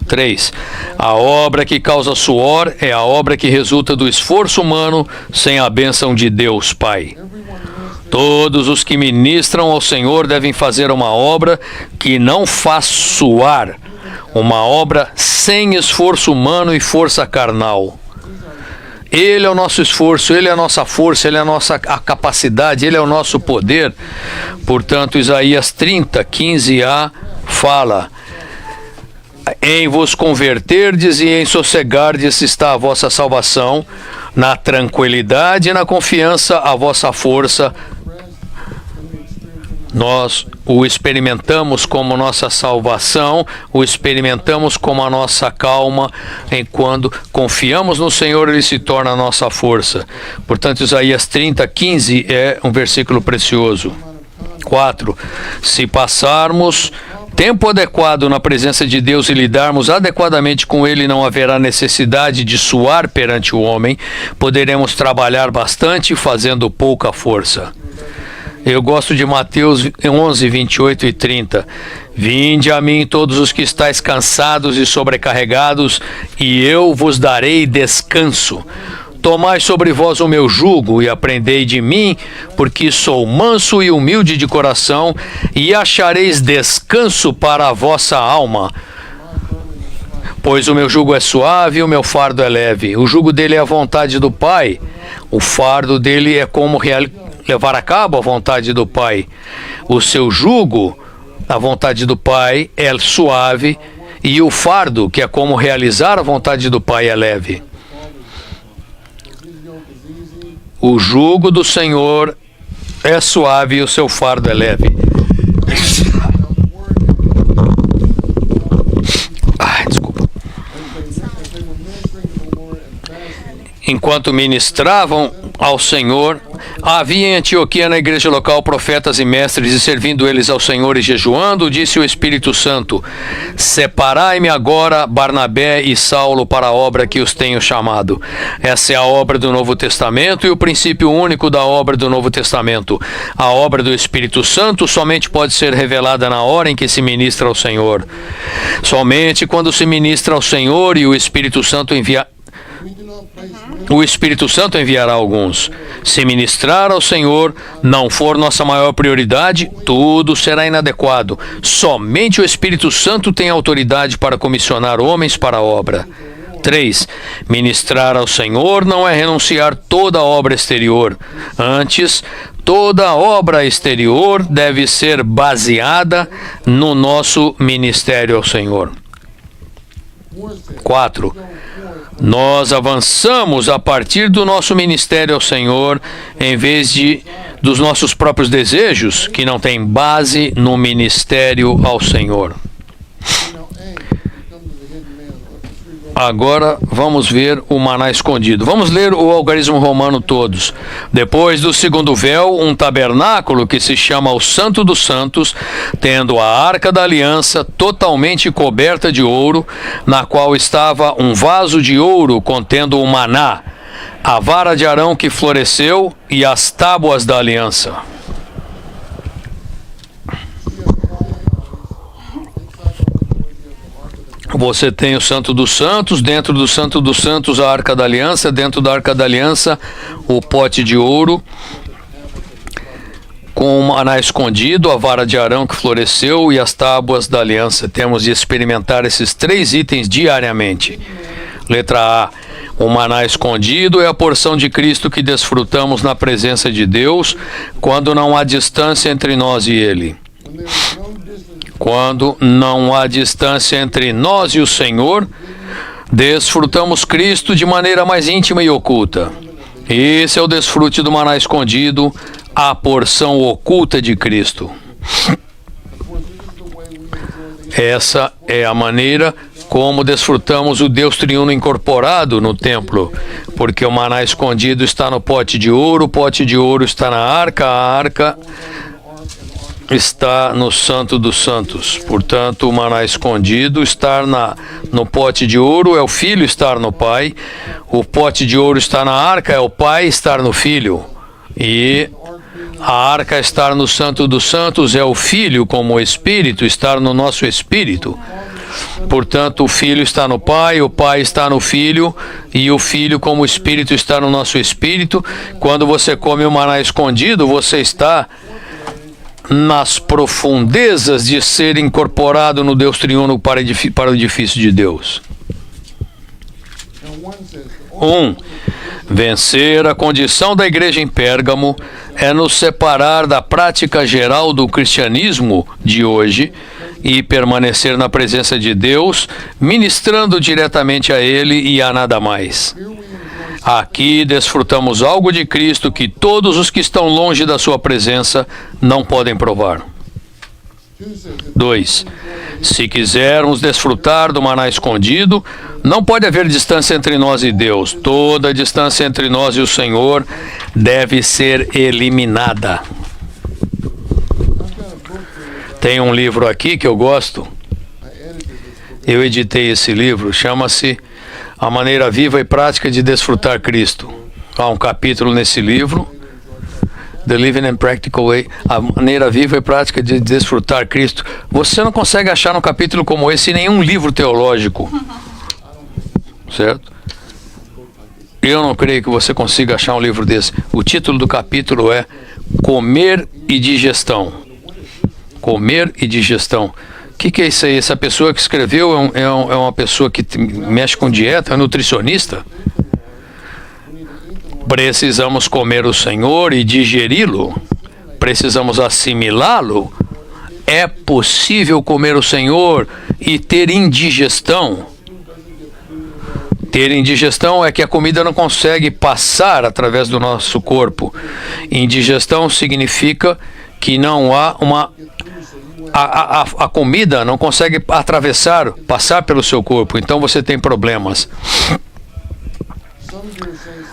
3. A obra que causa suor é a obra que resulta do esforço humano sem a bênção de Deus, Pai. Todos os que ministram ao Senhor devem fazer uma obra que não faz suar, uma obra sem esforço humano e força carnal. Ele é o nosso esforço, Ele é a nossa força, Ele é a nossa capacidade, Ele é o nosso poder. Portanto, Isaías 30, 15a fala: em vos converterdes e em sossegardes está a vossa salvação, na tranquilidade e na confiança a vossa força. Nós o experimentamos como nossa salvação, o experimentamos como a nossa calma, enquanto confiamos no Senhor, Ele se torna a nossa força. Portanto, Isaías 30, 15 é um versículo precioso. 4. Se passarmos tempo adequado na presença de Deus e lidarmos adequadamente com Ele, não haverá necessidade de suar perante o homem, poderemos trabalhar bastante fazendo pouca força. Eu gosto de Mateus 11, 28 e 30. Vinde a mim todos os que estáis cansados e sobrecarregados, e eu vos darei descanso. Tomai sobre vós o meu jugo e aprendei de mim, porque sou manso e humilde de coração, e achareis descanso para a vossa alma. Pois o meu jugo é suave e o meu fardo é leve. O jugo dele é a vontade do Pai. O fardo dele é como levar a cabo a vontade do Pai. O seu jugo, a vontade do Pai, é suave, e o fardo, que é como realizar a vontade do Pai, é leve. O jugo do Senhor é suave e o seu fardo é leve. Desculpa. Enquanto ministravam ao Senhor, havia em Antioquia, na igreja local, profetas e mestres, e servindo eles ao Senhor e jejuando, disse o Espírito Santo: separai-me agora Barnabé e Saulo para a obra que os tenho chamado. Essa é a obra do Novo Testamento e o princípio único da obra do Novo Testamento. A obra do Espírito Santo somente pode ser revelada na hora em que se ministra ao Senhor. Somente quando se ministra ao Senhor e o Espírito Santo enviará alguns. Se ministrar ao Senhor não for nossa maior prioridade, tudo será inadequado. Somente o Espírito Santo tem autoridade para comissionar homens para a obra. 3. Ministrar ao Senhor não é renunciar toda a obra exterior. Antes, toda a obra exterior deve ser baseada no nosso ministério ao Senhor. 4. Nós avançamos a partir do nosso ministério ao Senhor, em vez dos nossos próprios desejos, que não têm base no ministério ao Senhor. Agora vamos ver o maná escondido. Vamos ler o algarismo romano todos. Depois do segundo véu, um tabernáculo que se chama o Santo dos Santos, tendo a Arca da Aliança totalmente coberta de ouro, na qual estava um vaso de ouro contendo o maná, a vara de Arão que floresceu e as tábuas da aliança. Você tem o Santo dos Santos, dentro do Santo dos Santos a Arca da Aliança, dentro da Arca da Aliança o pote de ouro com o maná escondido, a vara de Arão que floresceu e as tábuas da aliança. Temos de experimentar esses 3 itens diariamente. Letra A. O maná escondido é a porção de Cristo que desfrutamos na presença de Deus, quando não há distância entre nós e Ele. Quando não há distância entre nós e o Senhor, desfrutamos Cristo de maneira mais íntima e oculta. Esse é o desfrute do maná escondido, a porção oculta de Cristo. Essa é a maneira como desfrutamos o Deus triuno incorporado no templo, porque o maná escondido está no pote de ouro, o pote de ouro está na arca, a arca está no Santo dos Santos. Portanto, o maná escondido estar no pote de ouro é o Filho estar no Pai, o pote de ouro está na arca é o Pai estar no Filho, e a arca estar no Santo dos Santos é o Filho como Espírito estar no nosso Espírito. Portanto, o Filho está no Pai, o Pai está no Filho, e o Filho como Espírito está no nosso Espírito. Quando você come o maná escondido, você está nas profundezas de ser incorporado no Deus triuno para o edifício de Deus. 1. Vencer a condição da igreja em Pérgamo é nos separar da prática geral do cristianismo de hoje e permanecer na presença de Deus, ministrando diretamente a Ele e a nada mais. Aqui desfrutamos algo de Cristo que todos os que estão longe da sua presença não podem provar. 2. Se quisermos desfrutar do maná escondido, não pode haver distância entre nós e Deus. Toda distância entre nós e o Senhor deve ser eliminada. Tem um livro aqui que eu gosto. Eu editei esse livro, chama-se A Maneira Viva e Prática de Desfrutar Cristo. Há um capítulo nesse livro, The Living and Practical Way, a maneira viva e prática de desfrutar Cristo. Você não consegue achar um capítulo como esse em nenhum livro teológico. Certo? Eu não creio que você consiga achar um livro desse. O título do capítulo é Comer e Digestão. Comer e Digestão. O que é isso aí? Essa pessoa que escreveu é uma pessoa que mexe com dieta, é nutricionista? Precisamos comer o Senhor e digeri-lo. Precisamos assimilá-lo. É possível comer o Senhor e ter indigestão. Ter indigestão é que a comida não consegue passar através do nosso corpo. Indigestão significa que não há uma... A comida não consegue passar pelo seu corpo. Então você tem problemas.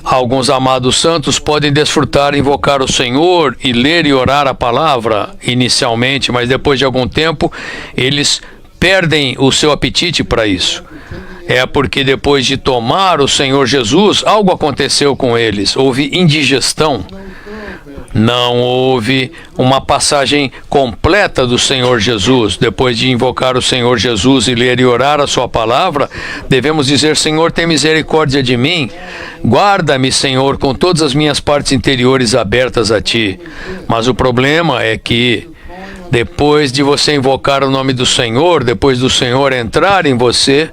Alguns amados santos podem desfrutar, invocar o Senhor e ler e orar a palavra inicialmente, mas depois de algum tempo eles perdem o seu apetite para isso. É porque depois de tomar o Senhor Jesus, algo aconteceu com eles. Houve indigestão. Não houve uma passagem completa do Senhor Jesus. Depois de invocar o Senhor Jesus e ler e orar a sua palavra, devemos dizer: Senhor, tem misericórdia de mim. Guarda-me, Senhor, com todas as minhas partes interiores abertas a Ti. Mas o problema é que depois de você invocar o nome do Senhor, depois do Senhor entrar em você,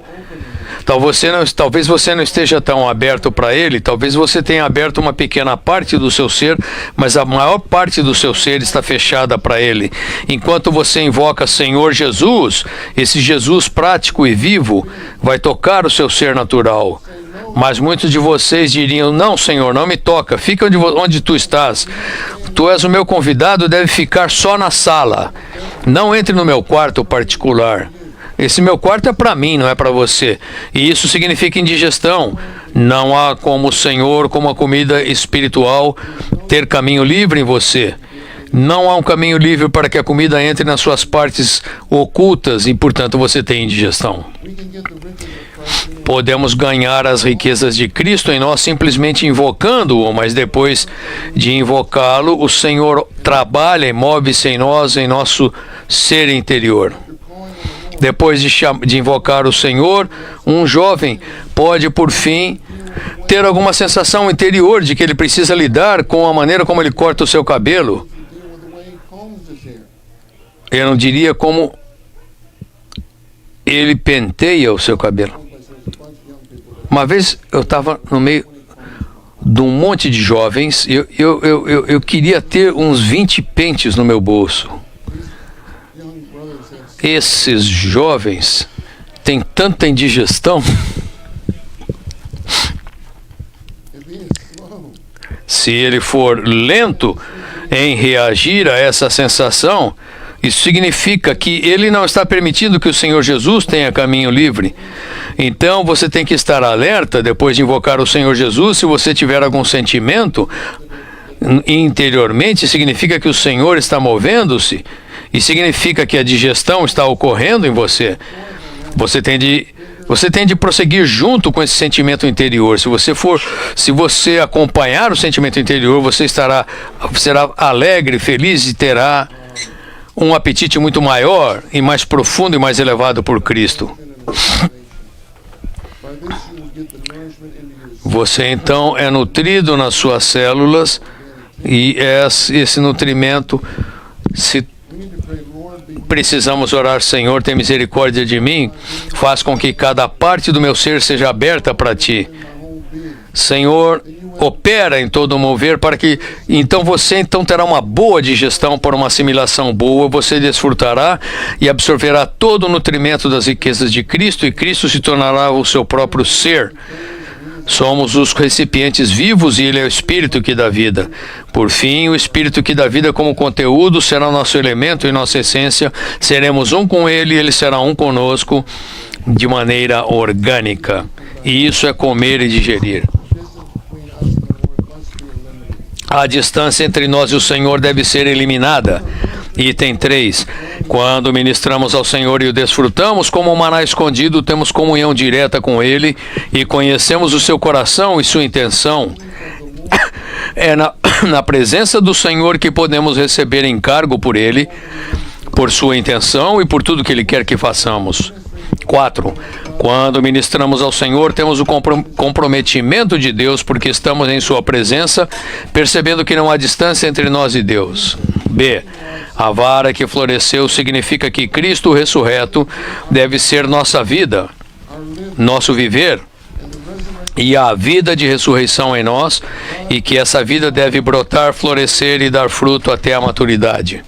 talvez você não esteja tão aberto para Ele, talvez você tenha aberto uma pequena parte do seu ser, mas a maior parte do seu ser está fechada para Ele. Enquanto você invoca Senhor Jesus, esse Jesus prático e vivo vai tocar o seu ser natural. Mas muitos de vocês diriam: não, Senhor, não me toca, fica onde tu estás. Tu és o meu convidado, deve ficar só na sala. Não entre no meu quarto particular. Esse meu quarto é para mim, não é para você. E isso significa indigestão. Não há como o Senhor, como a comida espiritual, ter caminho livre em você. Não há um caminho livre para que a comida entre nas suas partes ocultas e, portanto, você tem indigestão. Podemos ganhar as riquezas de Cristo em nós simplesmente invocando-o, mas depois de invocá-lo, o Senhor trabalha e move-se em nós, em nosso ser interior. Depois de invocar o Senhor, um jovem pode, por fim, ter alguma sensação interior de que ele precisa lidar com a maneira como ele corta o seu cabelo. Eu não diria como ele penteia o seu cabelo. Uma vez eu estava no meio de um monte de jovens, eu queria ter uns 20 pentes no meu bolso. esses jovens têm tanta indigestão. Se ele for lento em reagir a essa sensação, isso significa que ele não está permitindo que o Senhor Jesus tenha caminho livre. Então você tem que estar alerta depois de invocar o Senhor Jesus. Se você tiver algum sentimento interiormente, significa que o Senhor está movendo-se e significa que a digestão está ocorrendo em você. Você tem de prosseguir junto com esse sentimento interior. Se você acompanhar o sentimento interior, você será alegre, feliz e terá um apetite muito maior e mais profundo e mais elevado por Cristo. Você então é nutrido nas suas células e esse nutrimento, se precisamos orar, Senhor, tem misericórdia de mim, faz com que cada parte do meu ser seja aberta para Ti. Senhor, opera em todo o mover para que você terá uma boa digestão, por uma assimilação boa, você desfrutará e absorverá todo o nutrimento das riquezas de Cristo e Cristo se tornará o seu próprio ser. Somos os recipientes vivos e Ele é o Espírito que dá vida. Por fim, o Espírito que dá vida como conteúdo será o nosso elemento e nossa essência. Seremos um com Ele e Ele será um conosco de maneira orgânica. E isso é comer e digerir. A distância entre nós e o Senhor deve ser eliminada. Item 3. Quando ministramos ao Senhor e o desfrutamos como um maná escondido, temos comunhão direta com Ele e conhecemos o seu coração e sua intenção. É na presença do Senhor que podemos receber encargo por Ele, por sua intenção e por tudo que Ele quer que façamos. 4. Quando ministramos ao Senhor, temos o comprometimento de Deus, porque estamos em sua presença, percebendo que não há distância entre nós e Deus. B. A vara que floresceu significa que Cristo ressurreto deve ser nossa vida, nosso viver, e há vida de ressurreição em nós, e que essa vida deve brotar, florescer e dar fruto até a maturidade.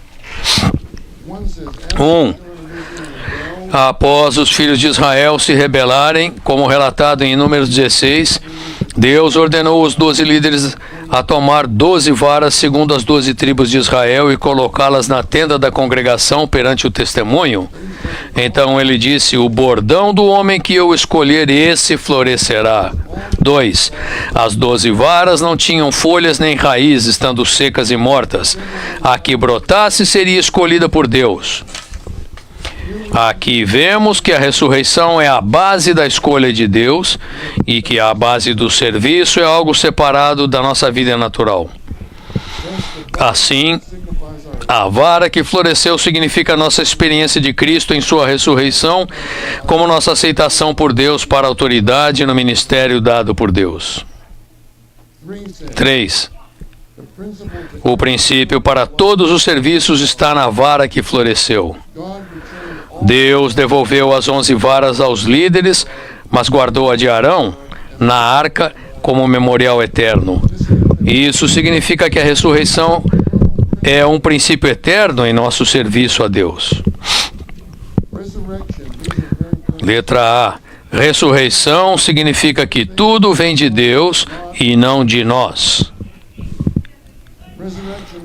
1. Após os filhos de Israel se rebelarem, como relatado em Números 16, Deus ordenou os 12 líderes a tomar 12 varas segundo as 12 tribos de Israel e colocá-las na tenda da congregação perante o testemunho. Então ele disse: o bordão do homem que eu escolher, esse florescerá. 2. As 12 varas não tinham folhas nem raízes, estando secas e mortas. A que brotasse seria escolhida por Deus. Aqui vemos que a ressurreição é a base da escolha de Deus e que a base do serviço é algo separado da nossa vida natural. Assim, a vara que floresceu significa a nossa experiência de Cristo em sua ressurreição, como nossa aceitação por Deus para a autoridade no ministério dado por Deus. 3. O princípio para todos os serviços está na vara que floresceu. Deus devolveu as 11 varas aos líderes, mas guardou a de Arão na arca como memorial eterno. Isso significa que a ressurreição é um princípio eterno em nosso serviço a Deus. Letra A. Ressurreição significa que tudo vem de Deus e não de nós.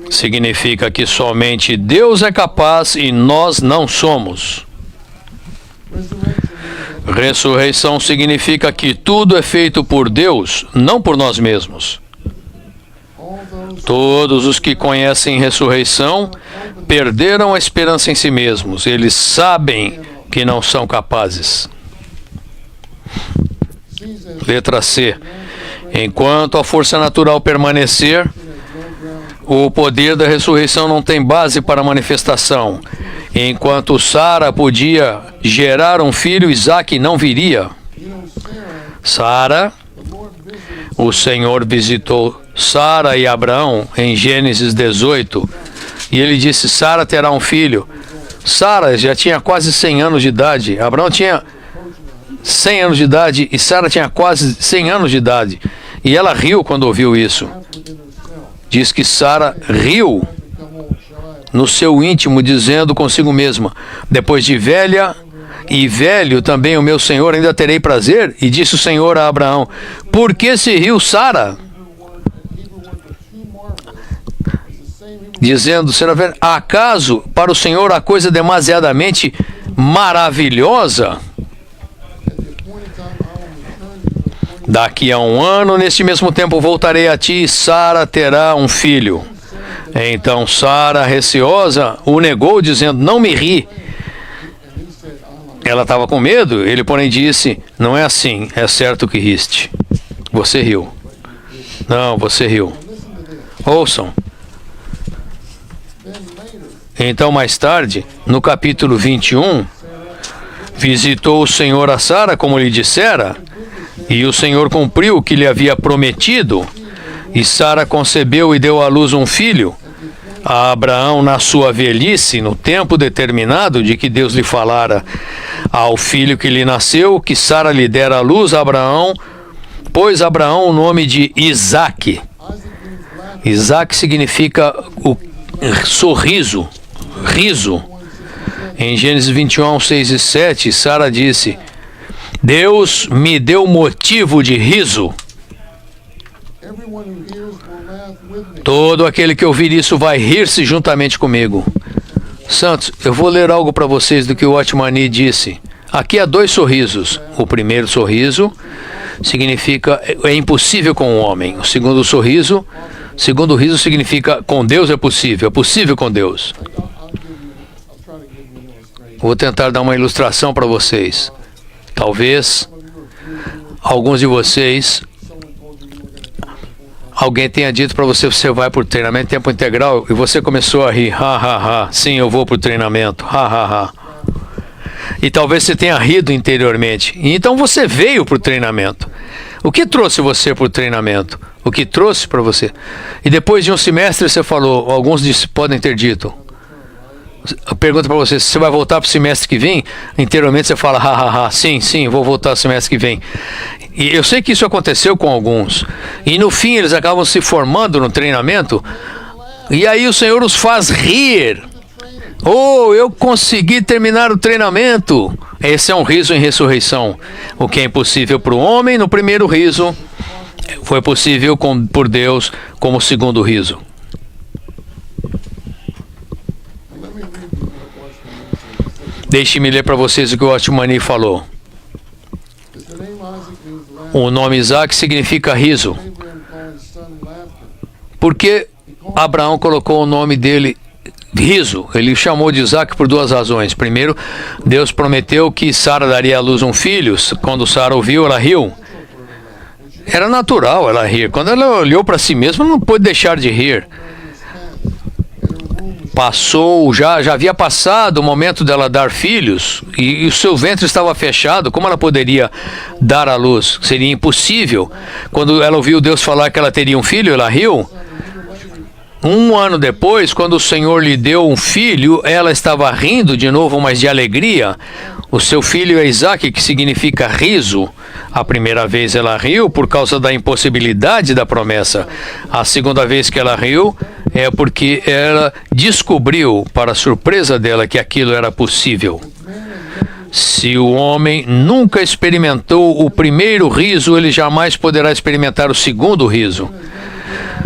Significa que somente Deus é capaz e nós não somos. Ressurreição significa que tudo é feito por Deus, não por nós mesmos. Todos os que conhecem ressurreição perderam a esperança em si mesmos. Eles sabem que não são capazes. Letra C. Enquanto a força natural permanecer, o poder da ressurreição não tem base para manifestação. Enquanto Sara podia gerar um filho, Isaque não viria. Sara, o Senhor visitou Sara e Abraão em Gênesis 18, e ele disse: Sara terá um filho. Sara já tinha quase 100 anos de idade. Abraão tinha 100 anos de idade e Sara tinha quase 100 anos de idade. E ela riu quando ouviu isso. Diz que Sara riu no seu íntimo, dizendo consigo mesma: depois de velha e velho também o meu senhor ainda terei prazer? E disse o Senhor a Abraão: por que se riu Sara? Dizendo: acaso para o Senhor a coisa demasiadamente maravilhosa? Daqui a 1 ano, neste mesmo tempo, voltarei a ti e Sara terá um filho. Então Sara, receosa, o negou, dizendo: não me ri. Ela estava com medo. Ele, porém, disse: não é assim, é certo que riste. Você riu. Não, você riu. Ouçam. Então, mais tarde, no capítulo 21, visitou o Senhor a Sara, como lhe dissera, e o Senhor cumpriu o que lhe havia prometido, e Sara concebeu e deu à luz um filho. A Abraão, na sua velhice, no tempo determinado de que Deus lhe falara ao filho que lhe nasceu, que Sara lhe dera à luz a Abraão, pôs Abraão o nome de Isaque. Isaque significa o sorriso, riso. Em Gênesis 21, 6 e 7, Sara disse: Deus me deu motivo de riso. Todo aquele que ouvir isso vai rir-se juntamente comigo. Santos, eu vou ler algo para vocês do que o Otmani disse. Aqui há 2 sorrisos. O primeiro sorriso significa é impossível com o homem. O segundo sorriso, segundo riso significa com Deus é possível com Deus. Vou tentar dar uma ilustração para vocês. Talvez alguns de vocês, alguém tenha dito para você: você vai por treinamento em tempo integral, e você começou a rir. Ha, ha, ha. Sim, eu vou por treinamento. Ha, ha, ha. E talvez você tenha rido interiormente. E então você veio para o treinamento. O que trouxe você para o treinamento? O que trouxe para você? E depois de um semestre você falou, alguns podem ter dito. Eu pergunto para você: você vai voltar para o semestre que vem? Interiormente você fala: ha, ha, ha. Sim, vou voltar no semestre que vem. E eu sei que isso aconteceu com alguns. E no fim eles acabam se formando no treinamento. E aí o Senhor os faz rir. Oh, eu consegui terminar o treinamento. Esse é um riso em ressurreição. O que é impossível para o homem, no primeiro riso, foi possível por Deus como segundo riso. Deixe-me ler para vocês o que o Otmani falou. O nome Isaac significa riso. Por que Abraão colocou o nome dele riso? Ele chamou de Isaac por 2 razões. Primeiro, Deus prometeu que Sara daria à luz um filho. Quando Sara ouviu, ela riu. Era natural ela rir. Quando ela olhou para si mesma, não pôde deixar de rir. Já havia passado o momento dela dar filhos, e o seu ventre estava fechado. Como ela poderia dar à luz? Seria impossível. Quando ela ouviu Deus falar que ela teria um filho, ela riu. 1 ano depois, quando o Senhor lhe deu um filho, ela estava rindo de novo, mas de alegria. O seu filho é Isaac, que significa riso. A primeira vez ela riu por causa da impossibilidade da promessa. A segunda vez que ela riu é porque ela descobriu, para a surpresa dela, que aquilo era possível. Se o homem nunca experimentou o primeiro riso, ele jamais poderá experimentar o segundo riso.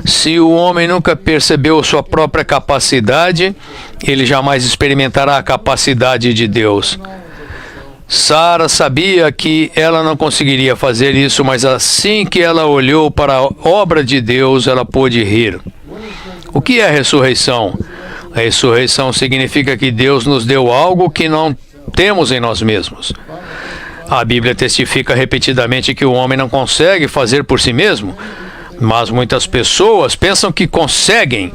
Se o homem nunca percebeu sua própria capacidade, ele jamais experimentará a capacidade de Deus. Sara sabia que ela não conseguiria fazer isso, mas assim que ela olhou para a obra de Deus, ela pôde rir. O que é a ressurreição? A ressurreição significa que Deus nos deu algo que não temos em nós mesmos. A Bíblia testifica repetidamente que o homem não consegue fazer por si mesmo, mas muitas pessoas pensam que conseguem.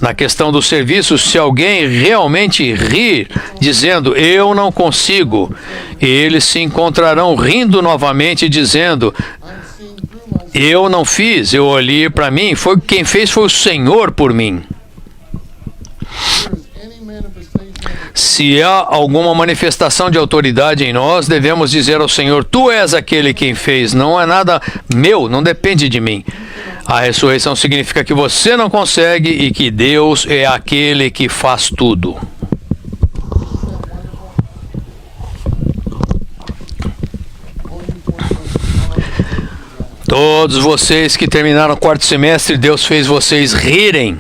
Na questão do serviço, se alguém realmente rir, dizendo, eu não consigo, eles se encontrarão rindo novamente, dizendo, eu não fiz, eu olhei para mim, quem fez foi o Senhor por mim. Se há alguma manifestação de autoridade em nós, devemos dizer ao Senhor, tu és aquele quem fez, não é nada meu, não depende de mim. A ressurreição significa que você não consegue e que Deus é aquele que faz tudo. Todos vocês que terminaram o quarto semestre, Deus fez vocês rirem.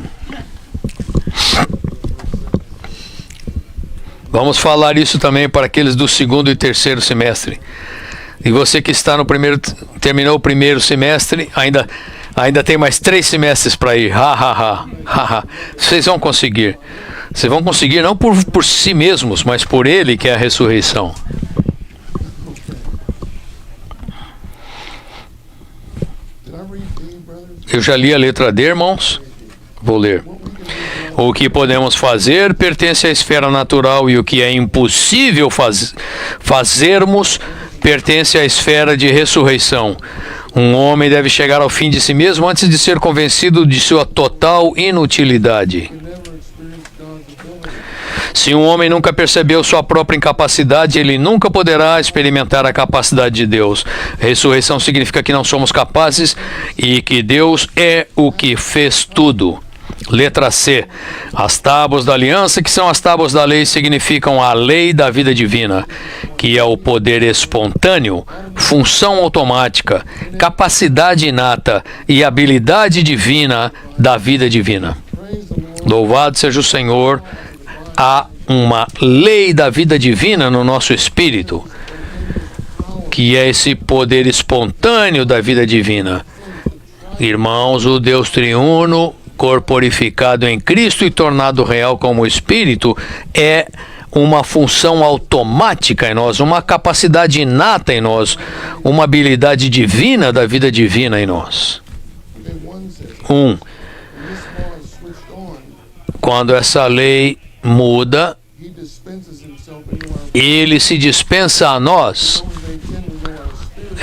Vamos falar isso também para aqueles do segundo e terceiro semestre. E você que está no primeiro, terminou o primeiro semestre, ainda tem mais 3 semestres para ir. Vocês vão conseguir. Vocês vão conseguir não por si mesmos, mas por Ele que é a ressurreição. Eu já li a letra D, irmãos. Vou ler. O que podemos fazer pertence à esfera natural e o que é impossível fazermos pertence à esfera de ressurreição. Um homem deve chegar ao fim de si mesmo antes de ser convencido de sua total inutilidade. Se um homem nunca percebeu sua própria incapacidade, ele nunca poderá experimentar a capacidade de Deus. Ressurreição significa que não somos capazes e que Deus é o que fez tudo. Letra C. As tábuas da aliança, que são as tábuas da lei, significam a lei da vida divina, que é o poder espontâneo, função automática, capacidade inata e habilidade divina da vida divina. Louvado seja o Senhor. Há uma lei da vida divina no nosso espírito, que é esse poder espontâneo da vida divina. Irmãos, o Deus triuno, corporificado em Cristo e tornado real como Espírito, é uma função automática em nós, uma capacidade inata em nós, uma habilidade divina da vida divina em nós. Quando essa lei muda, ele se dispensa a nós.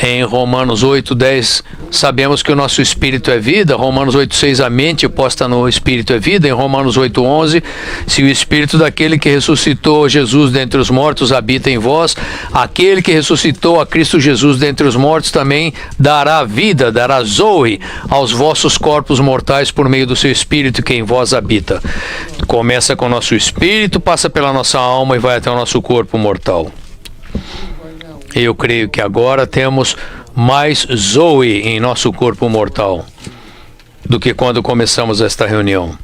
Em Romanos 8:10, sabemos que o nosso espírito é vida. Romanos 8:6, a mente posta no espírito é vida. Em Romanos 8:11, se o espírito daquele que ressuscitou Jesus dentre os mortos habita em vós, aquele que ressuscitou a Cristo Jesus dentre os mortos também dará vida, dará zoe aos vossos corpos mortais por meio do seu espírito que em vós habita. Começa com o nosso espírito, passa pela nossa alma e vai até o nosso corpo mortal. Eu creio que agora temos mais zoe em nosso corpo mortal do que quando começamos esta reunião.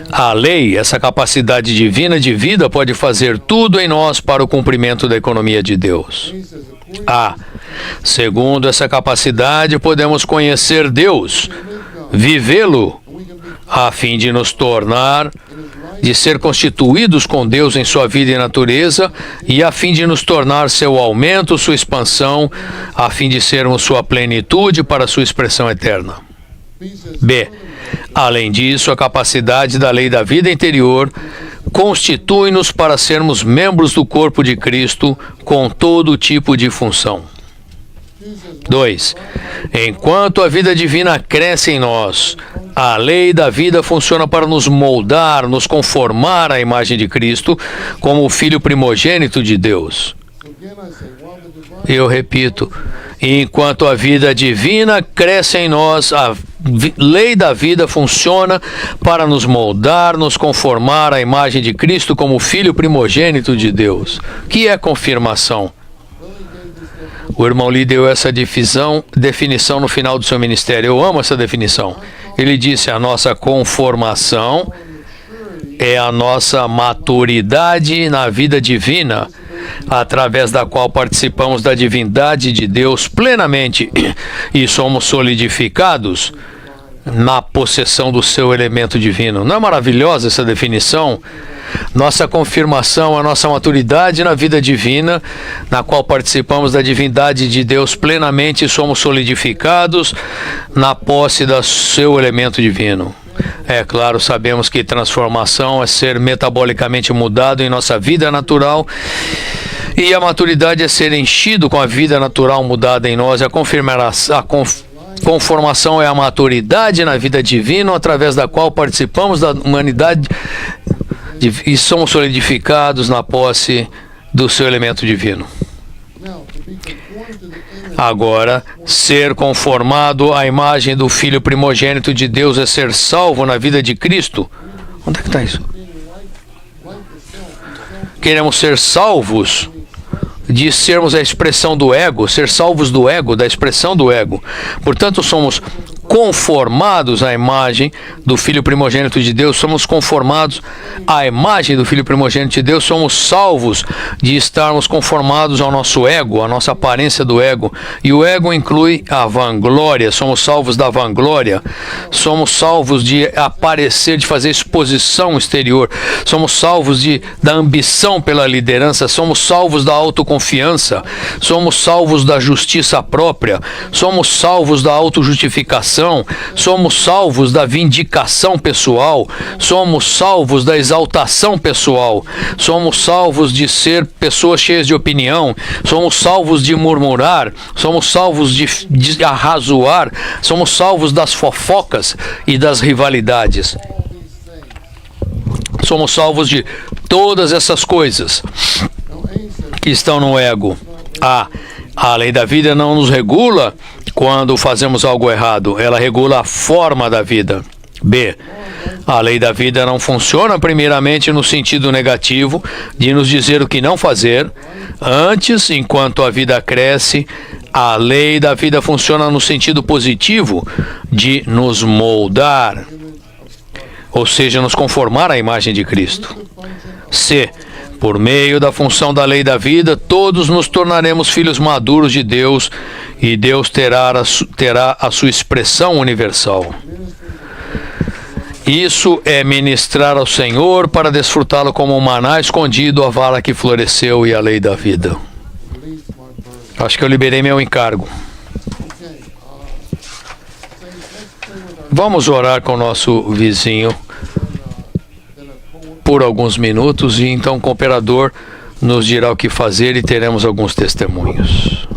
A lei, essa capacidade divina de vida, pode fazer tudo em nós para o cumprimento da economia de Deus. Segundo essa capacidade, podemos conhecer Deus, vivê-lo, a fim de nos tornar, de ser constituídos com Deus em sua vida e natureza, e a fim de nos tornar seu aumento, sua expansão, a fim de sermos sua plenitude para sua expressão eterna. B. Além disso, a capacidade da lei da vida interior constitui-nos para sermos membros do corpo de Cristo com todo tipo de função. 2. Enquanto a vida divina cresce em nós, a lei da vida funciona para nos moldar, nos conformar à imagem de Cristo como o Filho primogênito de Deus. Eu repito, enquanto a vida divina cresce em nós, a lei da vida funciona para nos moldar, nos conformar à imagem de Cristo como o Filho primogênito de Deus. Que é confirmação? O irmão Lee deu essa definição no final do seu ministério. Eu amo essa definição. Ele disse: a nossa conformação é a nossa maturidade na vida divina, através da qual participamos da divindade de Deus plenamente e somos solidificados na possessão do seu elemento divino. Não é maravilhosa essa definição? Nossa confirmação, a nossa maturidade na vida divina, na qual participamos da divindade de Deus plenamente e somos solidificados na posse do seu elemento divino. É claro, sabemos que transformação é ser metabolicamente mudado em nossa vida natural, e a maturidade é ser enchido com a vida natural mudada em nós. A conformação é a maturidade na vida divina, através da qual participamos da humanidade e somos solidificados na posse do seu elemento divino. Agora, ser conformado à imagem do Filho primogênito de Deus é ser salvo na vida de Cristo. Onde é que está isso? Queremos ser salvos de sermos a expressão do ego, ser salvos do ego, da expressão do ego. Portanto, somos conformados à imagem do Filho primogênito de Deus, somos conformados à imagem do Filho primogênito de Deus, somos salvos de estarmos conformados ao nosso ego, à nossa aparência do ego. E o ego inclui a vanglória, somos salvos da vanglória, somos salvos de aparecer, de fazer exposição exterior, somos salvos da ambição pela liderança, somos salvos da autoconfiança, somos salvos da justiça própria, somos salvos da autojustificação, somos salvos da vindicação pessoal, somos salvos da exaltação pessoal, somos salvos de ser pessoas cheias de opinião, somos salvos de murmurar, somos salvos de arrazoar, somos salvos das fofocas e das rivalidades. Somos salvos de todas essas coisas que estão no ego. A lei da vida não nos regula quando fazemos algo errado, ela regula a forma da vida. B. A lei da vida não funciona primeiramente no sentido negativo de nos dizer o que não fazer. Antes, enquanto a vida cresce, a lei da vida funciona no sentido positivo de nos moldar, ou seja, nos conformar à imagem de Cristo. C. Por meio da função da lei da vida, todos nos tornaremos filhos maduros de Deus e Deus terá a sua expressão universal. Isso é ministrar ao Senhor para desfrutá-lo como um maná escondido, a vara que floresceu e a lei da vida. Acho que eu liberei meu encargo. Vamos orar com o nosso vizinho por alguns minutos e então o cooperador nos dirá o que fazer e teremos alguns testemunhos.